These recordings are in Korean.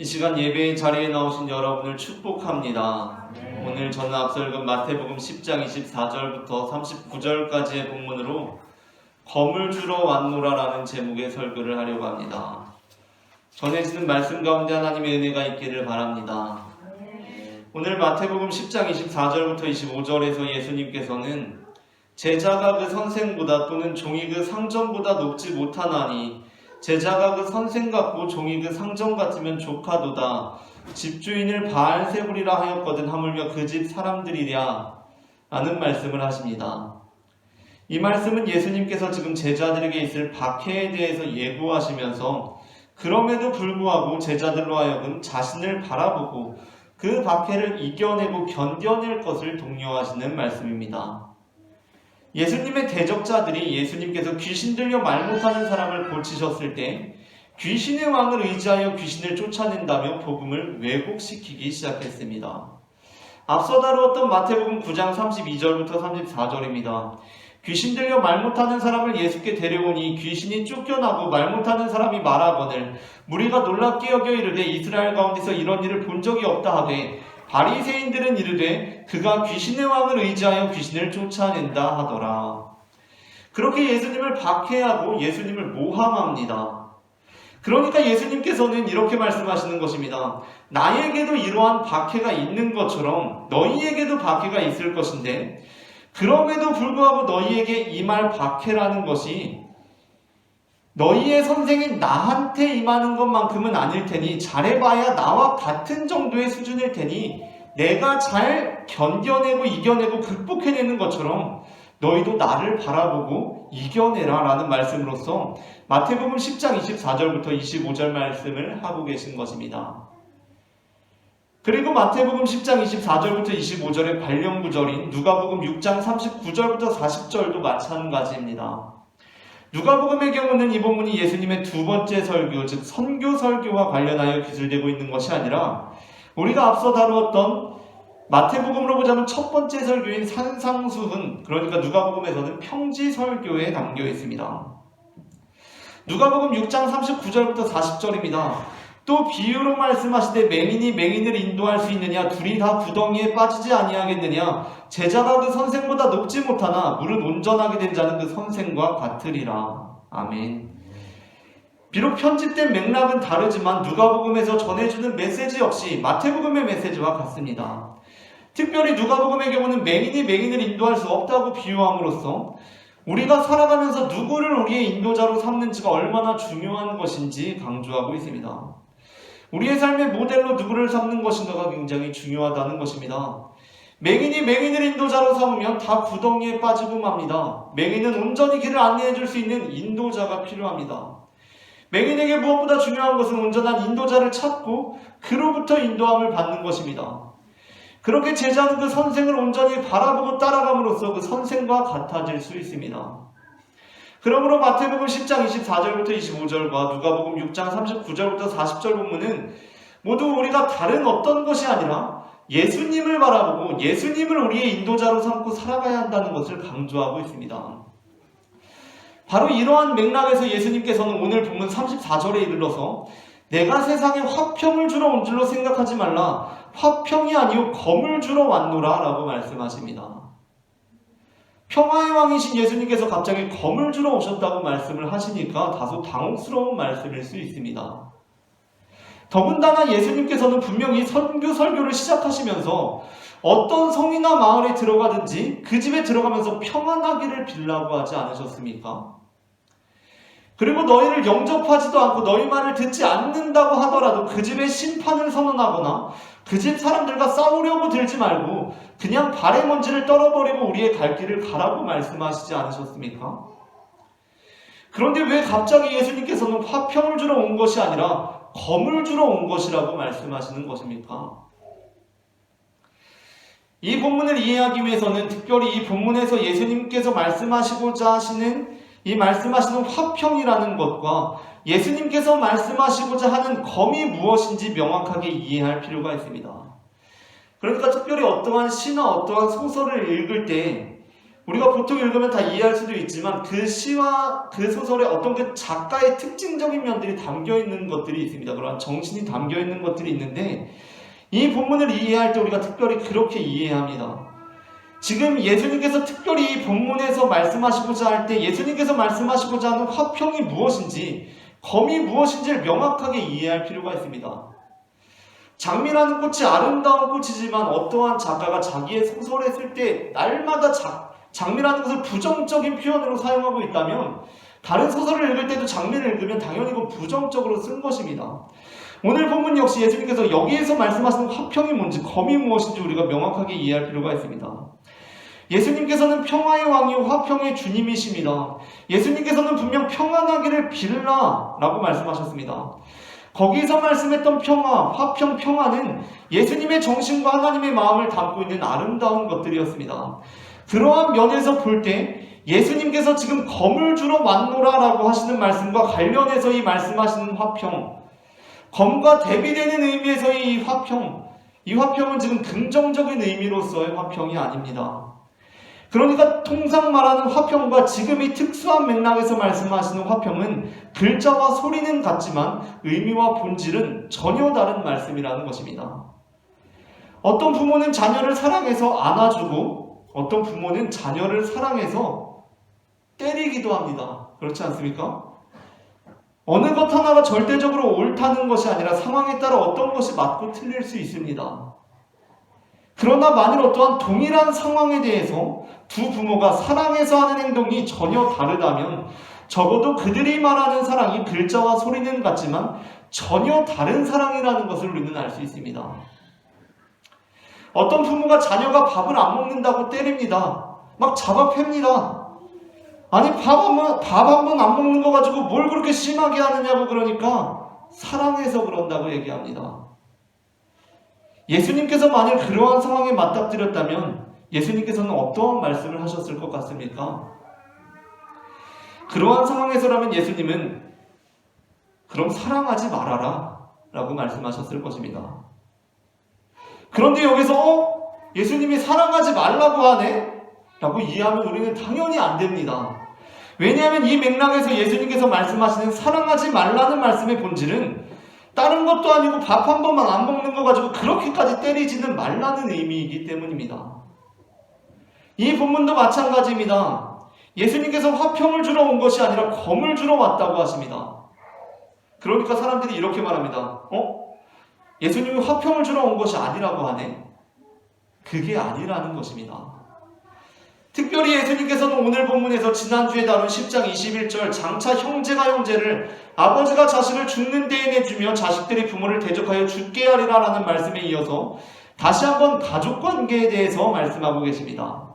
이 시간 예배의 자리에 나오신 여러분을 축복합니다. 오늘 저는 앞서 읽은 마태복음 10장 24절부터 39절까지의 본문으로 검을 주러 왔노라 라는 제목의 설교를 하려고 합니다. 전해지는 말씀 가운데 하나님의 은혜가 있기를 바랍니다. 오늘 마태복음 10장 24절부터 25절에서 예수님께서는 제자가 그 선생보다 또는 종이 그 상전보다 높지 못하나니 제자가 그 선생 같고 종이 그 상전 같으면 조카도다. 집주인을 바알세불이라 하였거든 하물며 그 집 사람들이랴 라는 말씀을 하십니다. 이 말씀은 예수님께서 지금 제자들에게 있을 박해에 대해서 예고하시면서 그럼에도 불구하고 제자들로 하여금 자신을 바라보고 그 박해를 이겨내고 견뎌낼 것을 독려하시는 말씀입니다. 예수님의 대적자들이 예수님께서 귀신 들려 말 못하는 사람을 고치셨을 때 귀신의 왕을 의지하여 귀신을 쫓아낸다며 복음을 왜곡시키기 시작했습니다. 앞서 다루었던 마태복음 9장 32절부터 34절입니다. 귀신 들려 말 못하는 사람을 예수께 데려오니 귀신이 쫓겨나고 말 못하는 사람이 말하거늘 무리가 놀랍게 여겨 이르되 이스라엘 가운데서 이런 일을 본 적이 없다 하되 바리새인들은 이르되 그가 귀신의 왕을 의지하여 귀신을 쫓아낸다 하더라. 그렇게 예수님을 박해하고 예수님을 모함합니다. 그러니까 예수님께서는 이렇게 말씀하시는 것입니다. 나에게도 이러한 박해가 있는 것처럼 너희에게도 박해가 있을 것인데 그럼에도 불구하고 너희에게 임할 박해라는 것이 너희의 선생인 나한테 임하는 것만큼은 아닐 테니 잘해봐야 나와 같은 정도의 수준일 테니 내가 잘 견뎌내고 이겨내고 극복해내는 것처럼 너희도 나를 바라보고 이겨내라 라는 말씀으로써 마태복음 10장 24절부터 25절 말씀을 하고 계신 것입니다. 그리고 마태복음 10장 24절부터 25절의 관련 구절인 누가복음 6장 39절부터 40절도 마찬가지입니다. 누가복음의 경우는 이 본문이 예수님의 두 번째 설교, 즉 선교 설교와 관련하여 기술되고 있는 것이 아니라 우리가 앞서 다루었던 마태복음으로 보자면 첫 번째 설교인 산상수훈, 그러니까 누가복음에서는 평지 설교에 담겨 있습니다. 누가복음 6장 39절부터 40절입니다. 또 비유로 말씀하시되 맹인이 맹인을 인도할 수 있느냐? 둘이 다 구덩이에 빠지지 아니하겠느냐? 제자가 그 선생보다 높지 못하나 무릇 온전하게 된 자는 그 선생과 같으리라. 아멘. 비록 편집된 맥락은 다르지만 누가복음에서 전해주는 메시지 역시 마태복음의 메시지와 같습니다. 특별히 누가복음의 경우는 맹인이 맹인을 인도할 수 없다고 비유함으로써 우리가 살아가면서 누구를 우리의 인도자로 삼는지가 얼마나 중요한 것인지 강조하고 있습니다. 우리의 삶의 모델로 누구를 삼는 것인가가 굉장히 중요하다는 것입니다. 맹인이 맹인을 인도자로 삼으면 다 구덩이에 빠지고 맙니다. 맹인은 온전히 길을 안내해 줄 수 있는 인도자가 필요합니다. 맹인에게 무엇보다 중요한 것은 온전한 인도자를 찾고 그로부터 인도함을 받는 것입니다. 그렇게 제자는 그 선생을 온전히 바라보고 따라감으로써 그 선생과 같아질 수 있습니다. 그러므로 마태복음 10장 24절부터 25절과 누가복음 6장 39절부터 40절 본문은 모두 우리가 다른 어떤 것이 아니라 예수님을 바라보고 예수님을 우리의 인도자로 삼고 살아가야 한다는 것을 강조하고 있습니다. 바로 이러한 맥락에서 예수님께서는 오늘 본문 34절에 이르러서 내가 세상에 화평을 주러 온 줄로 생각하지 말라. 화평이 아니요 검을 주러 왔노라 라고 말씀하십니다. 평화의 왕이신 예수님께서 갑자기 검을 주러 오셨다고 말씀을 하시니까 다소 당혹스러운 말씀일 수 있습니다. 더군다나 예수님께서는 분명히 설교를 시작하시면서 어떤 성이나 마을에 들어가든지 그 집에 들어가면서 평안하기를 빌라고 하지 않으셨습니까? 그리고 너희를 영접하지도 않고 너희 말을 듣지 않는다고 하더라도 그 집에 심판을 선언하거나 그 집 사람들과 싸우려고 들지 말고 그냥 발의 먼지를 떨어버리고 우리의 갈 길을 가라고 말씀하시지 않으셨습니까? 그런데 왜 갑자기 예수님께서는 화평을 주러 온 것이 아니라 검을 주러 온 것이라고 말씀하시는 것입니까? 이 본문을 이해하기 위해서는 특별히 이 본문에서 예수님께서 말씀하시고자 하시는 이 말씀하시는 화평이라는 것과 예수님께서 말씀하시고자 하는 검이 무엇인지 명확하게 이해할 필요가 있습니다. 그러니까 특별히 어떠한 시나 어떠한 소설을 읽을 때 우리가 보통 읽으면 다 이해할 수도 있지만 그 시와 그 소설에 어떤 그 작가의 특징적인 면들이 담겨있는 것들이 있습니다. 그런 정신이 담겨있는 것들이 있는데 이 본문을 이해할 때 우리가 특별히 그렇게 이해해야 합니다. 지금 예수님께서 특별히 이 본문에서 말씀하시고자 할 때 예수님께서 말씀하시고자 하는 화평이 무엇인지, 검이 무엇인지를 명확하게 이해할 필요가 있습니다. 장미라는 꽃이 아름다운 꽃이지만 어떠한 작가가 자기의 소설에 쓸 때 날마다 장미라는 것을 부정적인 표현으로 사용하고 있다면 다른 소설을 읽을 때도 장미를 읽으면 당연히 그건 부정적으로 쓴 것입니다. 오늘 본문 역시 예수님께서 여기에서 말씀하시는 화평이 뭔지, 검이 무엇인지 우리가 명확하게 이해할 필요가 있습니다. 예수님께서는 평화의 왕이요 화평의 주님이십니다. 예수님께서는 분명 평안하기를 빌라라고 말씀하셨습니다. 거기서 말씀했던 평화, 화평, 평화는 예수님의 정신과 하나님의 마음을 담고 있는 아름다운 것들이었습니다. 그러한 면에서 볼 때 예수님께서 지금 검을 주러 왔노라라고 하시는 말씀과 관련해서 이 말씀하시는 화평, 검과 대비되는 의미에서의 이 화평은 지금 긍정적인 의미로서의 화평이 아닙니다. 그러니까 통상 말하는 화평과 지금 이 특수한 맥락에서 말씀하시는 화평은 글자와 소리는 같지만 의미와 본질은 전혀 다른 말씀이라는 것입니다. 어떤 부모는 자녀를 사랑해서 안아주고 어떤 부모는 자녀를 사랑해서 때리기도 합니다. 그렇지 않습니까? 어느 것 하나가 절대적으로 옳다는 것이 아니라 상황에 따라 어떤 것이 맞고 틀릴 수 있습니다. 그러나 만일 어떠한 동일한 상황에 대해서 두 부모가 사랑해서 하는 행동이 전혀 다르다면 적어도 그들이 말하는 사랑이 글자와 소리는 같지만 전혀 다른 사랑이라는 것을 우리는 알 수 있습니다. 어떤 부모가 자녀가 밥을 안 먹는다고 때립니다. 막 잡아팹니다. 아니 밥 한 번 안 먹는 거 가지고 뭘 그렇게 심하게 하느냐고 그러니까 사랑해서 그런다고 얘기합니다. 예수님께서 만일 그러한 상황에 맞닥뜨렸다면 예수님께서는 어떠한 말씀을 하셨을 것 같습니까? 그러한 상황에서라면 예수님은 그럼 사랑하지 말아라 라고 말씀하셨을 것입니다. 그런데 여기서 예수님이 사랑하지 말라고 하네? 라고 이해하면 우리는 당연히 안 됩니다. 왜냐하면 이 맥락에서 예수님께서 말씀하시는 사랑하지 말라는 말씀의 본질은 다른 것도 아니고 밥 한 번만 안 먹는 거 가지고 그렇게까지 때리지는 말라는 의미이기 때문입니다. 이 본문도 마찬가지입니다. 예수님께서 화평을 주러 온 것이 아니라 검을 주러 왔다고 하십니다. 그러니까 사람들이 이렇게 말합니다. 예수님이 화평을 주러 온 것이 아니라고 하네? 그게 아니라는 것입니다. 특별히 예수님께서는 오늘 본문에서 지난주에 다룬 10장 21절 장차 형제가 형제를 아버지가 자식을 죽는 데에 내주며 자식들이 부모를 대적하여 죽게 하리라 라는 말씀에 이어서 다시 한번 가족관계에 대해서 말씀하고 계십니다.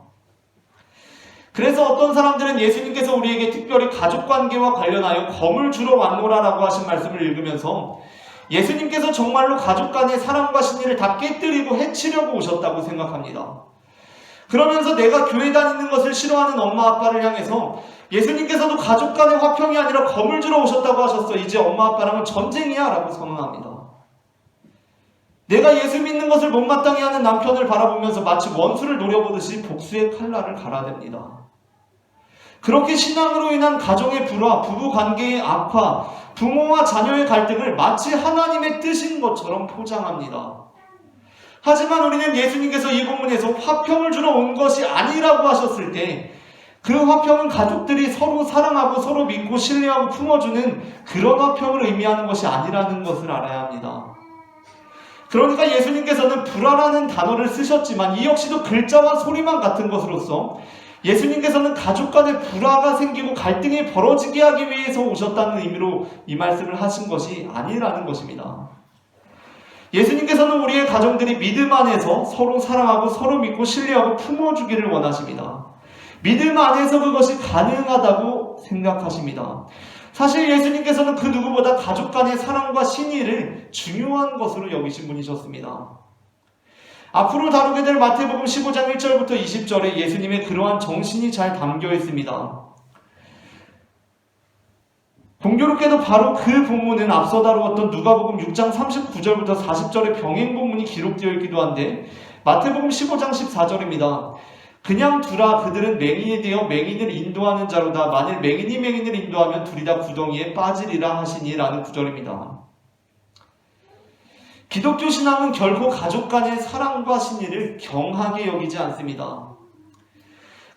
그래서 어떤 사람들은 예수님께서 우리에게 특별히 가족관계와 관련하여 검을 주러 왔노라 라고 하신 말씀을 읽으면서 예수님께서 정말로 가족 간의 사랑과 신의를 다 깨뜨리고 해치려고 오셨다고 생각합니다. 그러면서 내가 교회 다니는 것을 싫어하는 엄마 아빠를 향해서 예수님께서도 가족 간의 화평이 아니라 검을 주러 오셨다고 하셨어. 이제 엄마 아빠랑은 전쟁이야 라고 선언합니다. 내가 예수 믿는 것을 못마땅해 하는 남편을 바라보면서 마치 원수를 노려보듯이 복수의 칼날을 갈아댑니다. 그렇게 신앙으로 인한 가정의 불화, 부부 관계의 악화, 부모와 자녀의 갈등을 마치 하나님의 뜻인 것처럼 포장합니다. 하지만 우리는 예수님께서 이 본문에서 화평을 주러 온 것이 아니라고 하셨을 때 그 화평은 가족들이 서로 사랑하고 서로 믿고 신뢰하고 품어주는 그런 화평을 의미하는 것이 아니라는 것을 알아야 합니다. 그러니까 예수님께서는 불화라는 단어를 쓰셨지만 이 역시도 글자와 소리만 같은 것으로서 예수님께서는 가족 간에 불화가 생기고 갈등이 벌어지게 하기 위해서 오셨다는 의미로 이 말씀을 하신 것이 아니라는 것입니다. 예수님께서는 우리의 가정들이 믿음 안에서 서로 사랑하고 서로 믿고 신뢰하고 품어주기를 원하십니다. 믿음 안에서 그것이 가능하다고 생각하십니다. 사실 예수님께서는 그 누구보다 가족 간의 사랑과 신의를 중요한 것으로 여기신 분이셨습니다. 앞으로 다루게 될 마태복음 15장 1절부터 20절에 예수님의 그러한 정신이 잘 담겨 있습니다. 공교롭게도 바로 그 본문은 앞서 다루었던 누가복음 6장 39절부터 40절의 병행 본문이 기록되어 있기도 한데 마태복음 15장 14절입니다. 그냥 두라. 그들은 맹인이 되어 맹인을 인도하는 자로다. 만일 맹인이 맹인을 인도하면 둘이 다 구덩이에 빠지리라 하시니 라는 구절입니다. 기독교 신앙은 결코 가족 간의 사랑과 신의를 경하게 여기지 않습니다.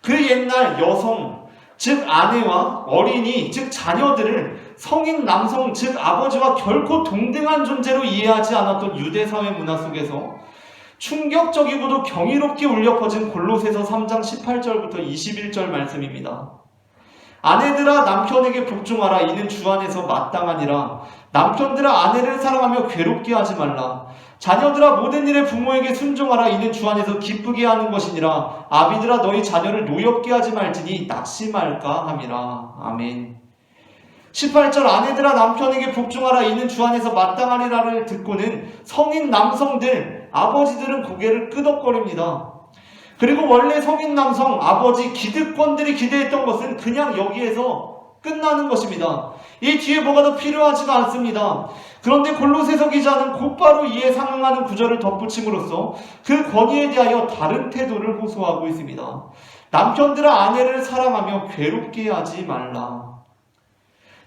그 옛날 여성, 즉 아내와 어린이, 즉 자녀들을 성인 남성, 즉 아버지와 결코 동등한 존재로 이해하지 않았던 유대사회 문화 속에서 충격적이고도 경이롭게 울려 퍼진 골로새서 3장 18절부터 21절 말씀입니다. 아내들아 남편에게 복종하라. 이는 주 안에서 마땅하니라. 남편들아 아내를 사랑하며 괴롭게 하지 말라. 자녀들아 모든 일에 부모에게 순종하라. 이는 주 안에서 기쁘게 하는 것이니라. 아비들아 너희 자녀를 노엽게 하지 말지니 낙심할까 함이라. 아멘. 18절 아내들아 남편에게 복종하라. 이는 주 안에서 마땅하리라를 듣고는 성인 남성들, 아버지들은 고개를 끄덕거립니다. 그리고 원래 성인 남성, 아버지, 기득권들이 기대했던 것은 그냥 여기에서 끝나는 것입니다. 이 뒤에 뭐가 더 필요하지가 않습니다. 그런데 골로새서 기자는 곧바로 이에 상응하는 구절을 덧붙임으로써 그 권위에 대하여 다른 태도를 호소하고 있습니다. 남편들아 아내를 사랑하며 괴롭게 하지 말라.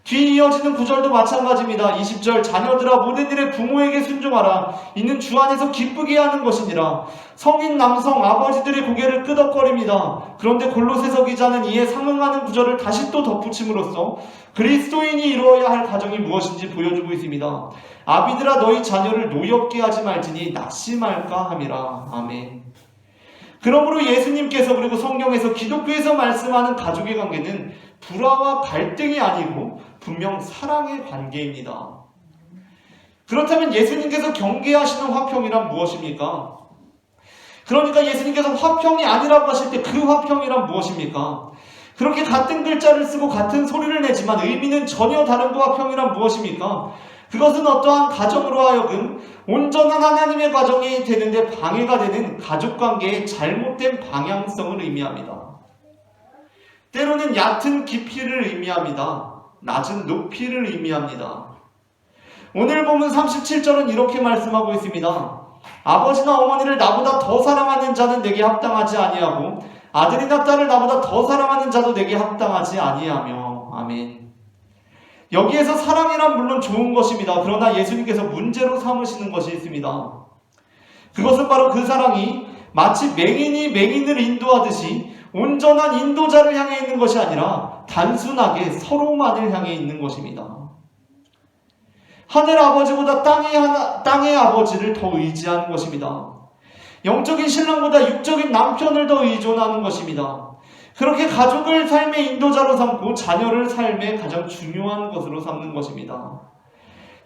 뒤 이어지는 구절도 마찬가지입니다. 20절 자녀들아 모든 일에 부모에게 순종하라. 이는 주 안에서 기쁘게 하는 것이니라. 성인 남성 아버지들의 고개를 끄덕거립니다. 그런데 골로새서 기자는 이에 상응하는 구절을 다시 또 덧붙임으로써 그리스도인이 이루어야 할 가정이 무엇인지 보여주고 있습니다. 아비들아 너희 자녀를 노엽게 하지 말지니 낙심할까 함이라. 아멘. 그러므로 예수님께서 그리고 성경에서 기독교에서 말씀하는 가족의 관계는 불화와 갈등이 아니고 분명 사랑의 관계입니다. 그렇다면 예수님께서 경계하시는 화평이란 무엇입니까? 그러니까 예수님께서 화평이 아니라고 하실 때 그 화평이란 무엇입니까? 그렇게 같은 글자를 쓰고 같은 소리를 내지만 의미는 전혀 다른 그 화평이란 무엇입니까? 그것은 어떠한 가정으로 하여금 온전한 하나님의 가정이 되는데 방해가 되는 가족관계의 잘못된 방향성을 의미합니다. 때로는 얕은 깊이를 의미합니다. 낮은 높이를 의미합니다. 오늘 보면 37절은 이렇게 말씀하고 있습니다. 아버지나 어머니를 나보다 더 사랑하는 자는 내게 합당하지 아니하고 아들이나 딸을 나보다 더 사랑하는 자도 내게 합당하지 아니하며. 아멘. 여기에서 사랑이란 물론 좋은 것입니다. 그러나 예수님께서 문제로 삼으시는 것이 있습니다. 그것은 바로 그 사랑이 마치 맹인이 맹인을 인도하듯이 온전한 인도자를 향해 있는 것이 아니라 단순하게 서로만을 향해 있는 것입니다. 하늘 아버지보다 땅의 아버지를 더 의지하는 것입니다. 영적인 신랑보다 육적인 남편을 더 의존하는 것입니다. 그렇게 가족을 삶의 인도자로 삼고 자녀를 삶의 가장 중요한 것으로 삼는 것입니다.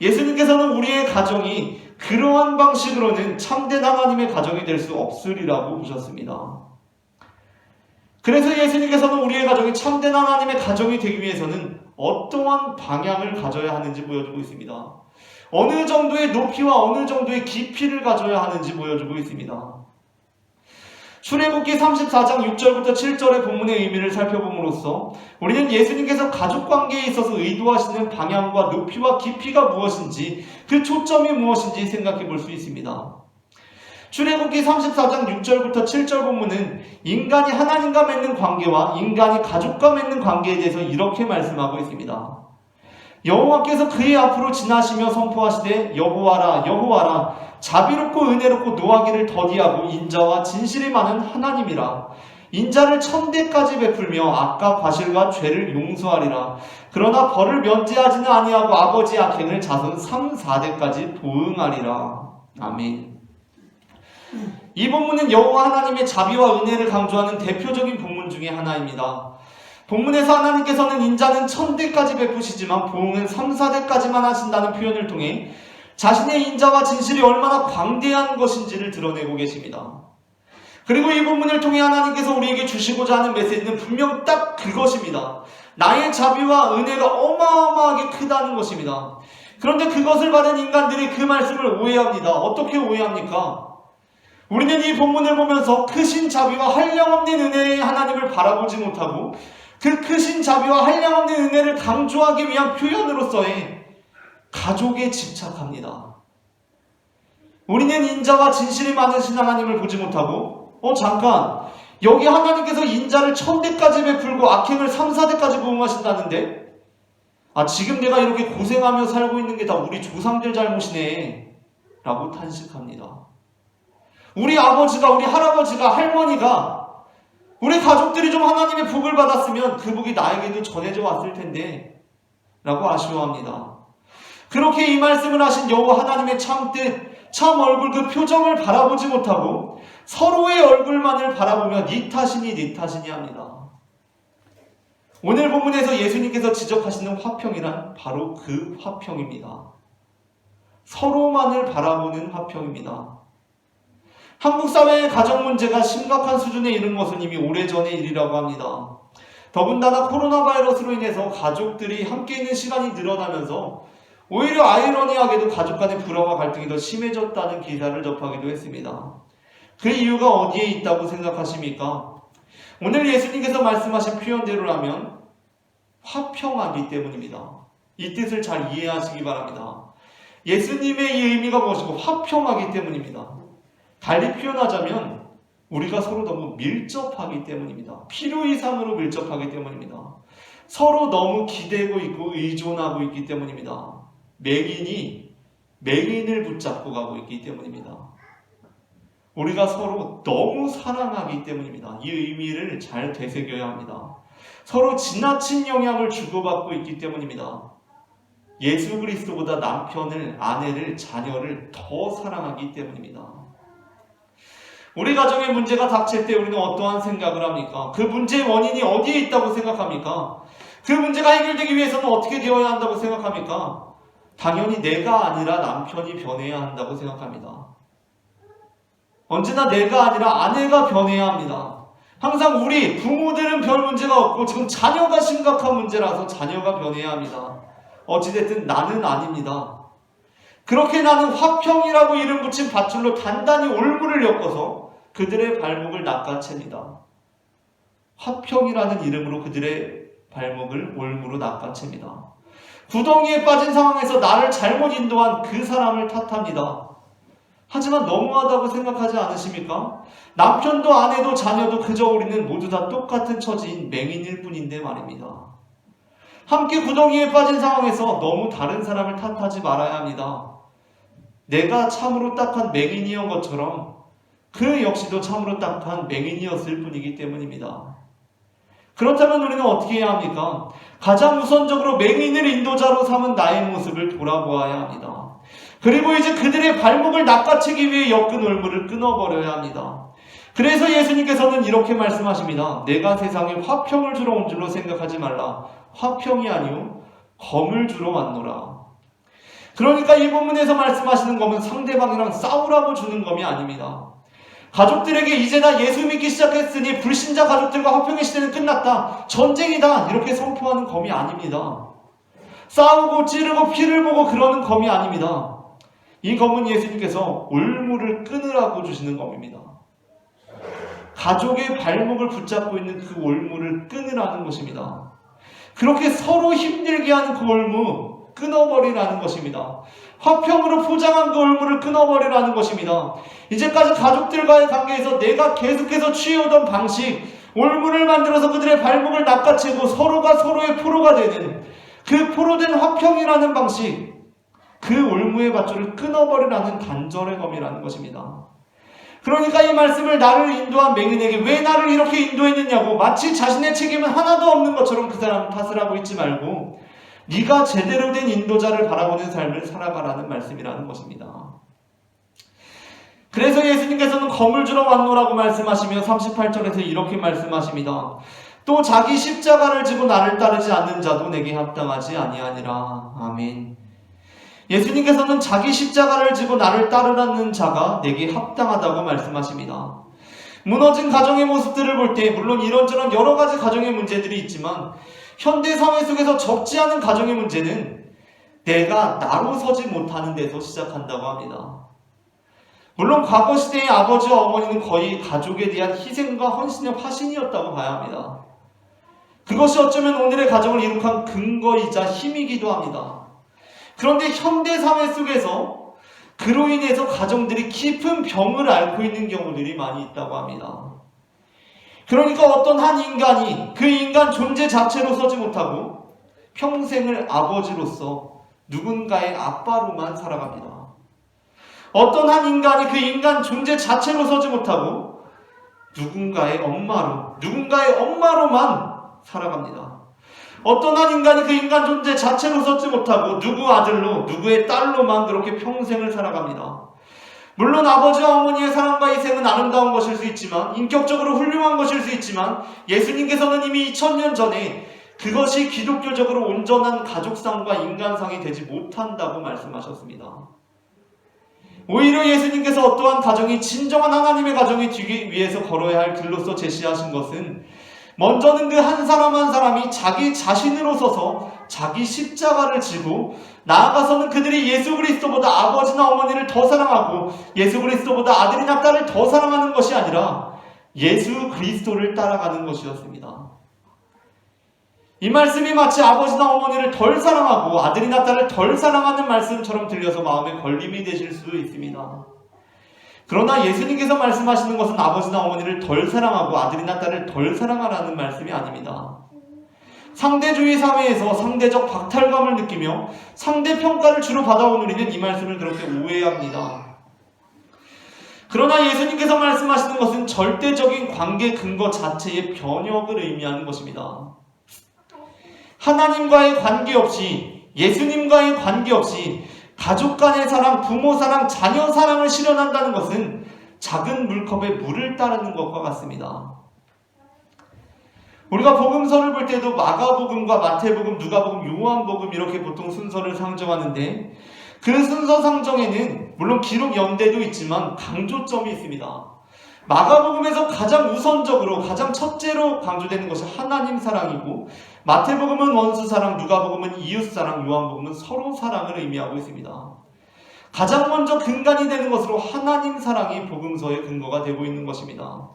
예수님께서는 우리의 가정이 그러한 방식으로는 참된 하나님의 가정이 될 수 없으리라고 보셨습니다. 그래서 예수님께서는 우리의 가정이 참된 하나님의 가정이 되기 위해서는 어떠한 방향을 가져야 하는지 보여주고 있습니다. 어느 정도의 높이와 어느 정도의 깊이를 가져야 하는지 보여주고 있습니다. 출애굽기 34장 6절부터 7절의 본문의 의미를 살펴봄으로써 우리는 예수님께서 가족관계에 있어서 의도하시는 방향과 높이와 깊이가 무엇인지 그 초점이 무엇인지 생각해 볼 수 있습니다. 출애굽기 34장 6절부터 7절 본문은 인간이 하나님과 맺는 관계와 인간이 가족과 맺는 관계에 대해서 이렇게 말씀하고 있습니다. 여호와께서 그의 앞으로 지나시며 선포하시되 여호와라 여호와라 자비롭고 은혜롭고 노하기를 더디하고 인자와 진실이 많은 하나님이라. 인자를 천대까지 베풀며 악과 과실과 죄를 용서하리라. 그러나 벌을 면제하지는 아니하고 아버지의 악행을 자손 3, 4대까지 보응하리라. 아멘. 이 본문은 여호와 하나님의 자비와 은혜를 강조하는 대표적인 본문 중에 하나입니다. 본문에서 하나님께서는 인자는 천대까지 베푸시지만 보응은 3, 4대까지만 하신다는 표현을 통해 자신의 인자와 진실이 얼마나 광대한 것인지를 드러내고 계십니다. 그리고 이 본문을 통해 하나님께서 우리에게 주시고자 하는 메시지는 분명 딱 그것입니다. 나의 자비와 은혜가 어마어마하게 크다는 것입니다. 그런데 그것을 받은 인간들이 그 말씀을 오해합니다. 어떻게 오해합니까? 우리는 이 본문을 보면서 크신 자비와 한량없는 은혜의 하나님을 바라보지 못하고 그 크신 자비와 한량없는 은혜를 강조하기 위한 표현으로서의 가족에 집착합니다. 우리는 인자와 진실이 많으신 하나님을 보지 못하고 잠깐 여기 하나님께서 인자를 1000대까지 베풀고 악행을 3, 4대까지 보응하신다는데 지금 내가 이렇게 고생하며 살고 있는 게 다 우리 조상들 잘못이네 라고 탄식합니다. 우리 아버지가, 우리 할아버지가, 할머니가, 우리 가족들이 좀 하나님의 복을 받았으면 그 복이 나에게도 전해져 왔을 텐데 라고 아쉬워합니다. 그렇게 이 말씀을 하신 여호와 하나님의 참뜻, 참 얼굴 그 표정을 바라보지 못하고 서로의 얼굴만을 바라보며 네 탓이니 합니다. 오늘 본문에서 예수님께서 지적하시는 화평이란 바로 그 화평입니다. 서로만을 바라보는 화평입니다. 한국 사회의 가정 문제가 심각한 수준에 이른 것은 이미 오래전의 일이라고 합니다. 더군다나 코로나 바이러스로 인해서 가족들이 함께 있는 시간이 늘어나면서 오히려 아이러니하게도 가족 간의 불화와 갈등이 더 심해졌다는 기사를 접하기도 했습니다. 그 이유가 어디에 있다고 생각하십니까? 오늘 예수님께서 말씀하신 표현대로라면 화평하기 때문입니다. 이 뜻을 잘 이해하시기 바랍니다. 예수님의 이 의미가 무엇이고 화평하기 때문입니다. 달리 표현하자면 우리가 서로 너무 밀접하기 때문입니다. 필요이상으로 밀접하기 때문입니다. 서로 너무 기대고 있고 의존하고 있기 때문입니다. 맹인이 맹인을 붙잡고 가고 있기 때문입니다. 우리가 서로 너무 사랑하기 때문입니다. 이 의미를 잘 되새겨야 합니다. 서로 지나친 영향을 주고받고 있기 때문입니다. 예수 그리스도보다 남편을, 아내를, 자녀를 더 사랑하기 때문입니다. 우리 가정에 문제가 닥칠 때 우리는 어떠한 생각을 합니까? 그 문제의 원인이 어디에 있다고 생각합니까? 그 문제가 해결되기 위해서는 어떻게 되어야 한다고 생각합니까? 당연히 내가 아니라 남편이 변해야 한다고 생각합니다. 언제나 내가 아니라 아내가 변해야 합니다. 항상 우리 부모들은 별 문제가 없고 지금 자녀가 심각한 문제라서 자녀가 변해야 합니다. 어찌됐든 나는 아닙니다. 그렇게 나는 화평이라고 이름 붙인 밧줄로 단단히 올무를 엮어서 그들의 발목을 낚아챕니다. 화평이라는 이름으로 그들의 발목을 올무로 낚아챕니다. 구덩이에 빠진 상황에서 나를 잘못 인도한 그 사람을 탓합니다. 하지만 너무하다고 생각하지 않으십니까? 남편도 아내도 자녀도 그저 우리는 모두 다 똑같은 처지인 맹인일 뿐인데 말입니다. 함께 구덩이에 빠진 상황에서 너무 다른 사람을 탓하지 말아야 합니다. 내가 참으로 딱한 맹인이었던 것처럼 그 역시도 참으로 딱한 맹인이었을 뿐이기 때문입니다. 그렇다면 우리는 어떻게 해야 합니까? 가장 우선적으로 맹인을 인도자로 삼은 나의 모습을 돌아보아야 합니다. 그리고 이제 그들의 발목을 낚아채기 위해 엮은 올무를 끊어버려야 합니다. 그래서 예수님께서는 이렇게 말씀하십니다. 내가 세상에 화평을 주러 온 줄로 생각하지 말라. 화평이 아니오 검을 주러 왔노라. 그러니까 이 본문에서 말씀하시는 검은 상대방이랑 싸우라고 주는 검이 아닙니다. 가족들에게 이제 다 예수 믿기 시작했으니 불신자 가족들과 화평의 시대는 끝났다. 전쟁이다. 이렇게 선포하는 검이 아닙니다. 싸우고 찌르고 피를 보고 그러는 검이 아닙니다. 이 검은 예수님께서 올무를 끊으라고 주시는 검입니다. 가족의 발목을 붙잡고 있는 그 올무를 끊으라는 것입니다. 그렇게 서로 힘들게 하는 그 올무 끊어버리라는 것입니다. 화평으로 포장한 그 올무를 끊어버리라는 것입니다. 이제까지 가족들과의 관계에서 내가 계속해서 취해오던 방식, 올무를 만들어서 그들의 발목을 낚아채고 서로가 서로의 포로가 되는 그 포로된 화평이라는 방식, 그 올무의 밧줄을 끊어버리라는 단절의 검이라는 것입니다. 그러니까 이 말씀을 나를 인도한 맹인에게 왜 나를 이렇게 인도했느냐고 마치 자신의 책임은 하나도 없는 것처럼 그 사람 탓을 하고 있지 말고 네가 제대로 된 인도자를 바라보는 삶을 살아가라는 말씀이라는 것입니다. 그래서 예수님께서는 검을 주러 왔노라고 말씀하시며 38절에서 이렇게 말씀하십니다. 또 자기 십자가를 지고 나를 따르지 않는 자도 내게 합당하지 아니하니라. 아멘. 예수님께서는 자기 십자가를 지고 나를 따르라는 자가 내게 합당하다고 말씀하십니다. 무너진 가정의 모습들을 볼 때 물론 이런저런 여러 가지 가정의 문제들이 있지만 현대 사회 속에서 적지 않은 가정의 문제는 내가 나로 서지 못하는 데서 시작한다고 합니다. 물론 과거 시대의 아버지와 어머니는 거의 가족에 대한 희생과 헌신의 화신이었다고 봐야 합니다. 그것이 어쩌면 오늘의 가정을 이룩한 근거이자 힘이기도 합니다. 그런데 현대 사회 속에서 그로 인해서 가정들이 깊은 병을 앓고 있는 경우들이 많이 있다고 합니다. 그러니까 어떤 한 인간이 그 인간 존재 자체로 서지 못하고 평생을 아버지로서 누군가의 아빠로만 살아갑니다. 어떤 한 인간이 그 인간 존재 자체로 서지 못하고 누군가의 엄마로만 살아갑니다. 어떤 한 인간이 그 인간 존재 자체로 서지 못하고 누구 아들로, 누구의 딸로만 그렇게 평생을 살아갑니다. 물론 아버지와 어머니의 사랑과 희생은 아름다운 것일 수 있지만, 인격적으로 훌륭한 것일 수 있지만, 예수님께서는 이미 2000년 전에 그것이 기독교적으로 온전한 가족상과 인간상이 되지 못한다고 말씀하셨습니다. 오히려 예수님께서 어떠한 가정이 진정한 하나님의 가정이 되기 위해서 걸어야 할 길로서 제시하신 것은, 먼저는 그 한 사람 한 사람이 자기 자신으로 서서 자기 십자가를 지고, 나아가서는 그들이 예수 그리스도보다 아버지나 어머니를 더 사랑하고 예수 그리스도보다 아들이나 딸을 더 사랑하는 것이 아니라 예수 그리스도를 따라가는 것이었습니다. 이 말씀이 마치 아버지나 어머니를 덜 사랑하고 아들이나 딸을 덜 사랑하는 말씀처럼 들려서 마음에 걸림이 되실 수도 있습니다. 그러나 예수님께서 말씀하시는 것은 아버지나 어머니를 덜 사랑하고 아들이나 딸을 덜 사랑하라는 말씀이 아닙니다. 상대주의 사회에서 상대적 박탈감을 느끼며 상대평가를 주로 받아온 우리는 이 말씀을 그렇게 오해합니다. 그러나 예수님께서 말씀하시는 것은 절대적인 관계 근거 자체의 변혁을 의미하는 것입니다. 하나님과의 관계없이, 예수님과의 관계없이 가족 간의 사랑, 부모 사랑, 자녀 사랑을 실현한다는 것은 작은 물컵에 물을 따르는 것과 같습니다. 우리가 복음서를 볼 때도 마가복음과 마태복음, 누가복음, 요한복음 이렇게 보통 순서를 상정하는데, 그 순서 상정에는 물론 기록 연대도 있지만 강조점이 있습니다. 마가복음에서 가장 우선적으로, 가장 첫째로 강조되는 것이 하나님 사랑이고, 마태복음은 원수 사랑, 누가복음은 이웃 사랑, 요한복음은 서로 사랑을 의미하고 있습니다. 가장 먼저 근간이 되는 것으로 하나님 사랑이 복음서의 근거가 되고 있는 것입니다.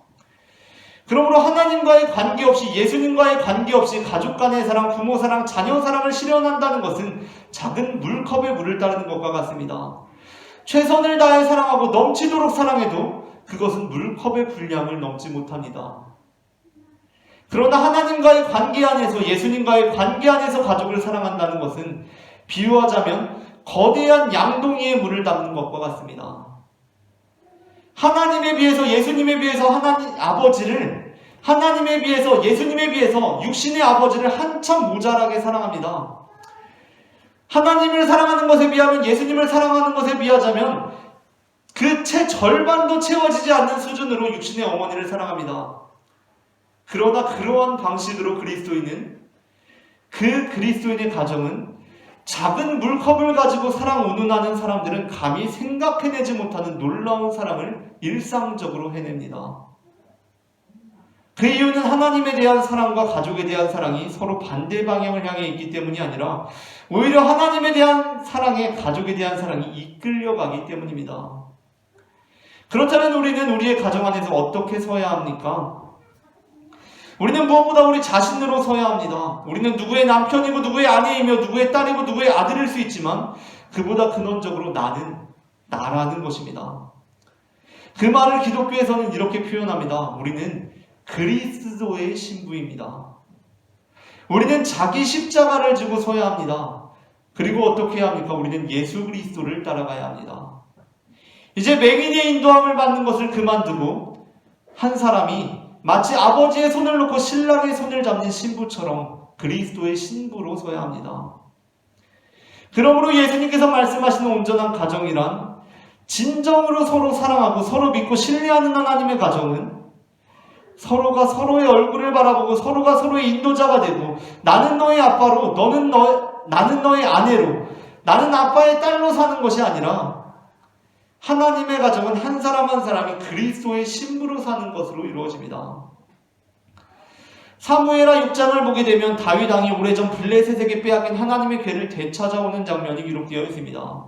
그러므로 하나님과의 관계없이, 예수님과의 관계없이 가족 간의 사랑, 부모 사랑, 자녀 사랑을 실현한다는 것은 작은 물컵에 물을 따르는 것과 같습니다. 최선을 다해 사랑하고 넘치도록 사랑해도 그것은 물컵의 분량을 넘지 못합니다. 그러나 하나님과의 관계 안에서, 예수님과의 관계 안에서 가족을 사랑한다는 것은 비유하자면 거대한 양동이에 물을 담는 것과 같습니다. 하나님에 비해서, 예수님에 비해서 하나님에 비해서, 예수님에 비해서 육신의 아버지를 한참 모자라게 사랑합니다. 하나님을 사랑하는 것에 비하면, 예수님을 사랑하는 것에 비하자면 그 채 절반도 채워지지 않는 수준으로 육신의 어머니를 사랑합니다. 그러나 그러한 방식으로 그리스도인의 가정은 작은 물컵을 가지고 사랑 운운하는 사람들은 감히 생각해내지 못하는 놀라운 사랑을 일상적으로 해냅니다. 그 이유는 하나님에 대한 사랑과 가족에 대한 사랑이 서로 반대 방향을 향해 있기 때문이 아니라 오히려 하나님에 대한 사랑에 가족에 대한 사랑이 이끌려가기 때문입니다. 그렇다면 우리는 우리의 가정 안에서 어떻게 서야 합니까? 우리는 무엇보다 우리 자신으로 서야 합니다. 우리는 누구의 남편이고 누구의 아내이며 누구의 딸이고 누구의 아들일 수 있지만 그보다 근원적으로 나는 나라는 것입니다. 그 말을 기독교에서는 이렇게 표현합니다. 우리는 그리스도의 신부입니다. 우리는 자기 십자가를 지고 서야 합니다. 그리고 어떻게 해야 합니까? 우리는 예수 그리스도를 따라가야 합니다. 이제 맹인의 인도함을 받는 것을 그만두고 한 사람이 마치 아버지의 손을 놓고 신랑의 손을 잡는 신부처럼 그리스도의 신부로 서야 합니다. 그러므로 예수님께서 말씀하시는 온전한 가정이란 진정으로 서로 사랑하고 서로 믿고 신뢰하는 하나님의 가정은 서로가 서로의 얼굴을 바라보고 서로가 서로의 인도자가 되고, 나는 너의 아빠로, 나는 너의 아내로, 나는 아빠의 딸로 사는 것이 아니라 하나님의 가정은 한 사람 한 사람이 그리스도의 신부로 사는 것으로 이루어집니다. 사무엘하 6장을 보게 되면 다윗 왕이 오래전 블레셋에게 빼앗긴 하나님의 궤를 되찾아오는 장면이 기록되어 있습니다.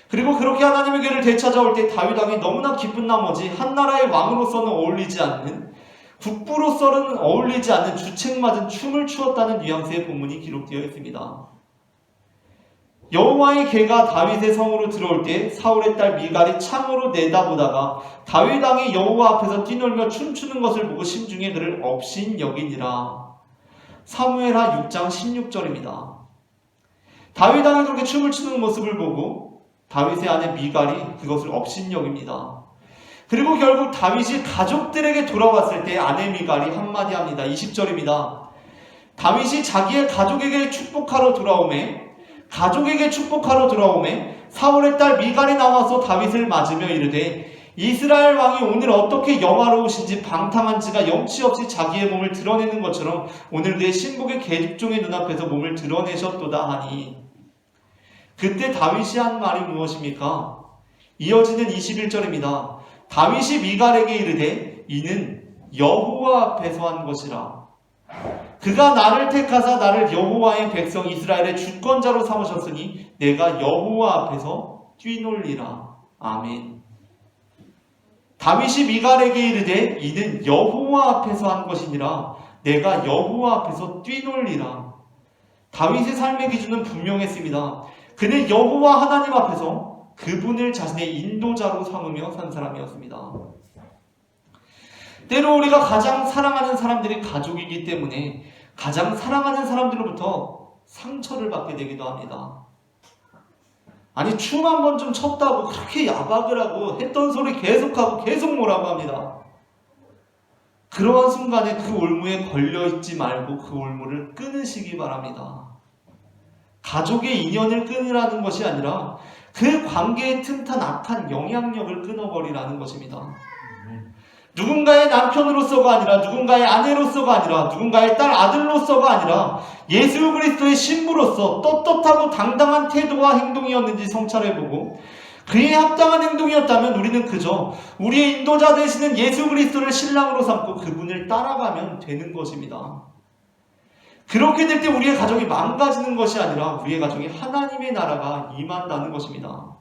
그리고 그렇게 하나님의 궤를 되찾아올 때 다윗 왕이 너무나 기쁜 나머지 한 나라의 왕으로서는 어울리지 않는, 국부로서는 어울리지 않는 주책맞은 춤을 추었다는 뉘앙스의 본문이 기록되어 있습니다. 여호와의 개가 다윗의 성으로 들어올 때 사울의 딸 미갈이 창으로 내다보다가 다윗 왕이 여호와 앞에서 뛰놀며 춤추는 것을 보고 심중에 그를 업신 여기니라. 사무엘하 6장 16절입니다. 다윗 왕이 그렇게 춤을 추는 모습을 보고 다윗의 아내 미갈이 그것을 업신 여깁니다. 그리고 결국 다윗이 가족들에게 돌아왔을 때 아내 미갈이 한마디 합니다. 20절입니다. 다윗이 자기의 가족에게 축복하러 돌아오매 사울의 딸 미갈이 나와서 다윗을 맞으며 이르되 이스라엘 왕이 오늘 어떻게 영화로우신지 방탕한지가 염치 없이 자기의 몸을 드러내는 것처럼 오늘 내 신복의 계집종의 눈앞에서 몸을 드러내셨도다 하니, 그때 다윗이 한 말이 무엇입니까? 이어지는 21절입니다. 다윗이 미갈에게 이르되 이는 여호와 앞에서 한 것이라. 그가 나를 택하사 나를 여호와의 백성 이스라엘의 주권자로 삼으셨으니 내가 여호와 앞에서 뛰놀리라. 아멘. 다윗이 미갈에게 이르되 이는 여호와 앞에서 한 것이니라. 내가 여호와 앞에서 뛰놀리라. 다윗의 삶의 기준은 분명했습니다. 그는 여호와 하나님 앞에서 그분을 자신의 인도자로 삼으며 산 사람이었습니다. 때로 우리가 가장 사랑하는 사람들이 가족이기 때문에 가장 사랑하는 사람들로부터 상처를 받게 되기도 합니다. 아니, 춤 한 번 좀 췄다고 그렇게 야박을 하고 했던 소리 계속하고 계속 뭐라고 합니다. 그러한 순간에 그 올무에 걸려있지 말고 그 올무를 끊으시기 바랍니다. 가족의 인연을 끊으라는 것이 아니라 그 관계에 틈탄 악한 영향력을 끊어버리라는 것입니다. 누군가의 남편으로서가 아니라 누군가의 아내로서가 아니라 누군가의 딸 아들로서가 아니라 예수 그리스도의 신부로서 떳떳하고 당당한 태도와 행동이었는지 성찰해보고 그에 합당한 행동이었다면 우리는 그저 우리의 인도자 되시는 예수 그리스도를 신랑으로 삼고 그분을 따라가면 되는 것입니다. 그렇게 될 때 우리의 가정이 망가지는 것이 아니라 우리의 가정이 하나님의 나라가 임한다는 것입니다.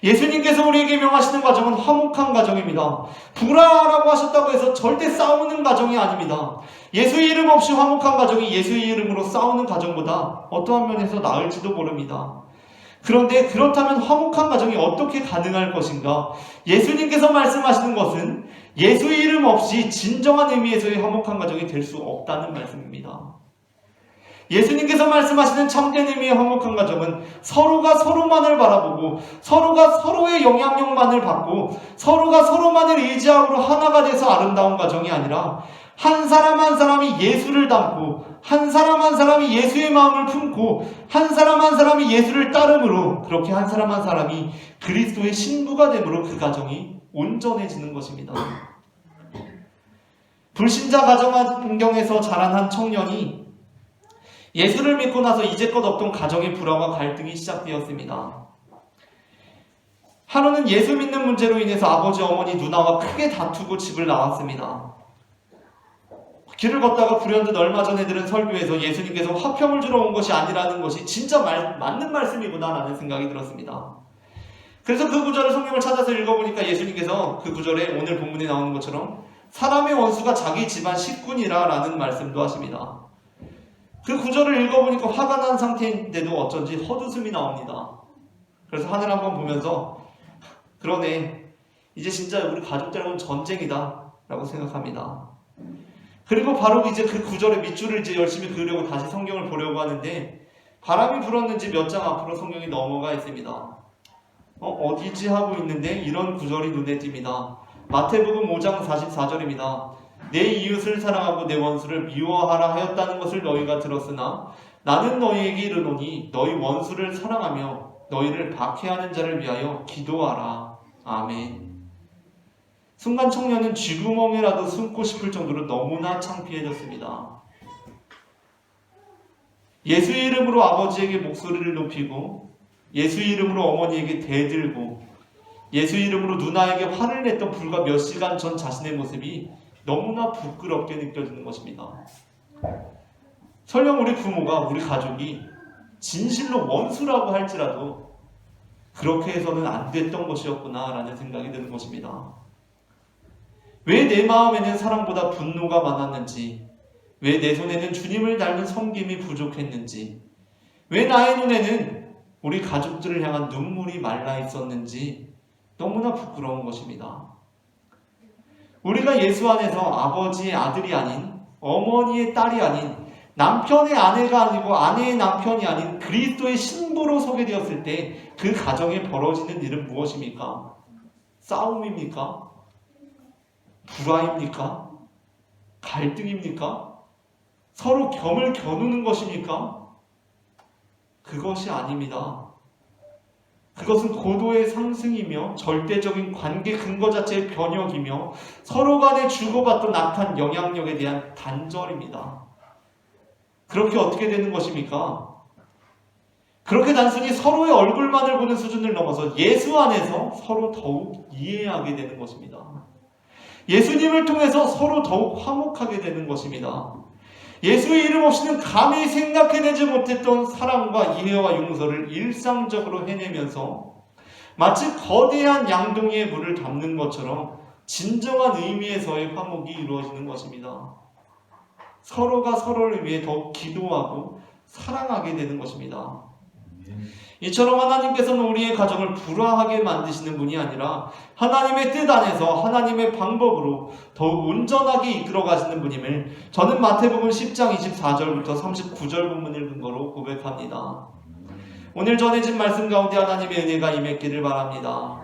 예수님께서 우리에게 명하시는 가정은 화목한 가정입니다. 부라라고 하셨다고 해서 절대 싸우는 가정이 아닙니다. 예수의 이름 없이 화목한 가정이 예수의 이름으로 싸우는 가정보다 어떠한 면에서 나을지도 모릅니다. 그런데 그렇다면 화목한 가정이 어떻게 가능할 것인가? 예수님께서 말씀하시는 것은 예수의 이름 없이 진정한 의미에서의 화목한 가정이 될 수 없다는 말씀입니다. 예수님께서 말씀하시는 참된 의미의 화목한 가정은 서로가 서로만을 바라보고 서로가 서로의 영향력만을 받고 서로가 서로만을 의지함으로 하나가 돼서 아름다운 가정이 아니라 한 사람 한 사람이 예수를 담고 한 사람 한 사람이 예수의 마음을 품고 한 사람 한 사람이 예수를 따름으로 그렇게 한 사람 한 사람이 그리스도의 신부가 됨으로 그 가정이 온전해지는 것입니다. 불신자 가정 환경에서 자란 한 청년이 예수를 믿고 나서 이제껏 없던 가정의 불화와 갈등이 시작되었습니다. 하루는 예수 믿는 문제로 인해서 아버지, 어머니, 누나와 크게 다투고 집을 나왔습니다. 길을 걷다가 불현듯 얼마 전에 들은 설교에서 예수님께서 화평을 주러 온 것이 아니라는 것이 진짜 맞는 말씀이구나 라는 생각이 들었습니다. 그래서 그 구절을 성경을 찾아서 읽어보니까 예수님께서 그 구절에 오늘 본문에 나오는 것처럼 사람의 원수가 자기 집안 식구니라 라는 말씀도 하십니다. 그 구절을 읽어보니까 화가 난 상태인데도 어쩐지 헛웃음이 나옵니다. 그래서 하늘 한번 보면서 그러네, 이제 진짜 우리 가족들하고는 전쟁이다 라고 생각합니다. 그리고 바로 이제 그 구절의 밑줄을 이제 열심히 그으려고 다시 성경을 보려고 하는데 바람이 불었는지 몇 장 앞으로 성경이 넘어가 있습니다. 어디지 하고 있는데 이런 구절이 눈에 띕니다. 마태복음 5장 44절입니다. 내 이웃을 사랑하고 내 원수를 미워하라 하였다는 것을 너희가 들었으나 나는 너희에게 이르노니 너희 원수를 사랑하며 너희를 박해하는 자를 위하여 기도하라. 아멘. 순간 청년은 쥐구멍에라도 숨고 싶을 정도로 너무나 창피해졌습니다. 예수의 이름으로 아버지에게 목소리를 높이고 예수의 이름으로 어머니에게 대들고 예수의 이름으로 누나에게 화를 냈던 불과 몇 시간 전 자신의 모습이 너무나 부끄럽게 느껴지는 것입니다. 설령 우리 부모가, 우리 가족이 진실로 원수라고 할지라도 그렇게 해서는 안 됐던 것이었구나 라는 생각이 드는 것입니다. 왜 내 마음에는 사랑보다 분노가 많았는지, 왜 내 손에는 주님을 닮은 섬김이 부족했는지, 왜 나의 눈에는 우리 가족들을 향한 눈물이 말라 있었는지 너무나 부끄러운 것입니다. 우리가 예수 안에서 아버지의 아들이 아닌, 어머니의 딸이 아닌, 남편의 아내가 아니고 아내의 남편이 아닌 그리스도의 신부로 서게 되었을 때 그 가정에 벌어지는 일은 무엇입니까? 싸움입니까? 불화입니까? 갈등입니까? 서로 겸을 겨누는 것입니까? 그것이 아닙니다. 그것은 고도의 상승이며 절대적인 관계 근거 자체의 변혁이며 서로 간에 주고받던 악한 영향력에 대한 단절입니다. 그렇게 어떻게 되는 것입니까? 그렇게 단순히 서로의 얼굴만을 보는 수준을 넘어서 예수 안에서 서로 더욱 이해하게 되는 것입니다. 예수님을 통해서 서로 더욱 화목하게 되는 것입니다. 예수의 이름 없이는 감히 생각해내지 못했던 사랑과 이해와 용서를 일상적으로 해내면서 마치 거대한 양동이의 물을 담는 것처럼 진정한 의미에서의 화목이 이루어지는 것입니다. 서로가 서로를 위해 더욱 기도하고 사랑하게 되는 것입니다. 이처럼 하나님께서는 우리의 가정을 불화하게 만드시는 분이 아니라 하나님의 뜻 안에서 하나님의 방법으로 더욱 온전하게 이끌어 가시는 분임을 저는 마태복음 10장 24절부터 39절 본문을 근거로 고백합니다. 오늘 전해진 말씀 가운데 하나님의 은혜가 임했기를 바랍니다.